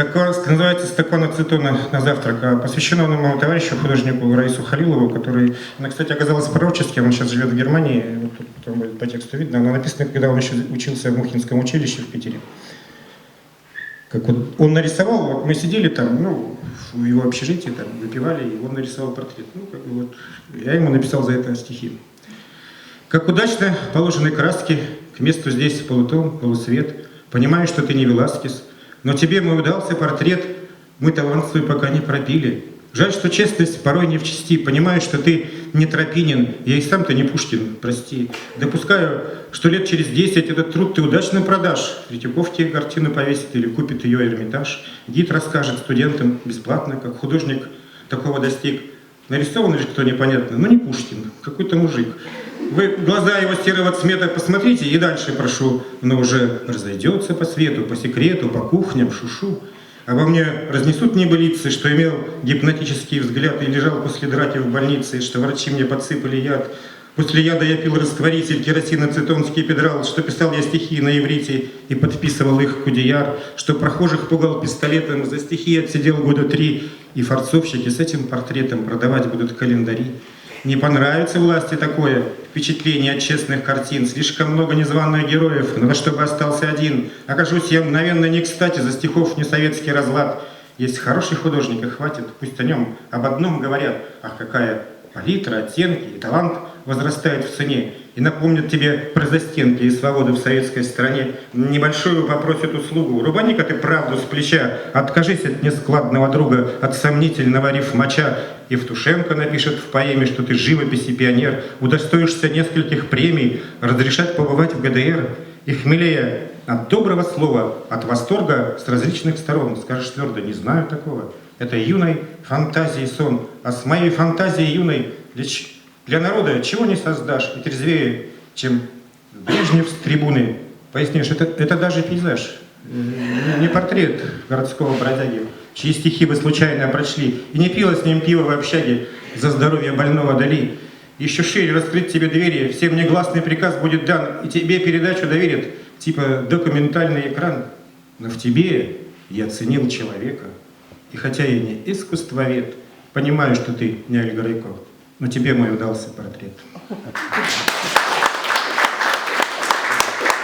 Называется «Стакан ацетона на завтрак», посвящено моему товарищу, художнику Раису Халилову, который, она, кстати, оказалась пророческим, он сейчас живет в Германии, вот тут потом будет по тексту видно, оно написано, когда он еще учился в Мухинском училище в Питере. Как он нарисовал, вот мы сидели там, ну, в его общежитии, там, выпивали, и он нарисовал портрет. Ну, как бы вот, я ему написал за это стихи. Как удачно положены краски, к месту здесь полутон, полусвет, понимаю, что ты не Веласкес, но тебе мой удался портрет, мы талант свой пока не пропили. Жаль, что честность порой не в чести, понимаю, что ты не Тропинин, я и сам-то не Пушкин, прости. Допускаю, что лет через 10 этот труд ты удачно продашь, Третьяков тебе картину повесит или купит ее Эрмитаж. Гид расскажет студентам бесплатно, как художник такого достиг. Нарисован лишь кто непонятно, но не Пушкин, какой-то мужик. Вы глаза его серого цвета посмотрите и дальше прошу, но уже разойдется по свету, по секрету, по кухням, шушу. Обо мне разнесут небылицы, что имел гипнотический взгляд и лежал после драки в больнице, что врачи мне подсыпали яд. После яда я пил растворитель, керосин, ацетонский педрал, что писал я стихи на иврите и подписывал их Кудеяр, что прохожих пугал пистолетом, за стихи отсидел года 3, и форцовщики с этим портретом продавать будут календари. Не понравится власти такое впечатление от честных картин. Слишком много незваных героев, но чтобы остался один. Окажусь я мгновенно не кстати, за стихов не советский разлад. Есть хороший художник, и хватит, пусть о нем об одном говорят. Ах, какая палитра, оттенки и талант возрастает в цене. И напомнят тебе про застенки и свободы в советской стране. Небольшую попросят услугу. Рубани-ка ты правду с плеча. Откажись от нескладного друга, от сомнительного рифмача. Евтушенко напишет в поэме, что ты живопись и пионер. Удостоишься нескольких премий, разрешать побывать в ГДР. И хмелея от доброго слова, от восторга с различных сторон. Скажешь твердо, не знаю такого. Это юной фантазии сон. А с моей фантазией юной для народа чего не создашь и трезвее, чем Брежнев с трибуны. Пояснишь, это даже пейзаж, не портрет городского бродяги, чьи стихи вы случайно прочли, и не пила с ним пиво в общаге за здоровье больного Дали. Еще шире раскрыть тебе двери, всем негласный приказ будет дан, и тебе передачу доверят, типа документальный экран. Но в тебе я ценил человека, и хотя я не искусствовед, понимаю, что ты не Аль Грейко, но тебе мой удался портрет.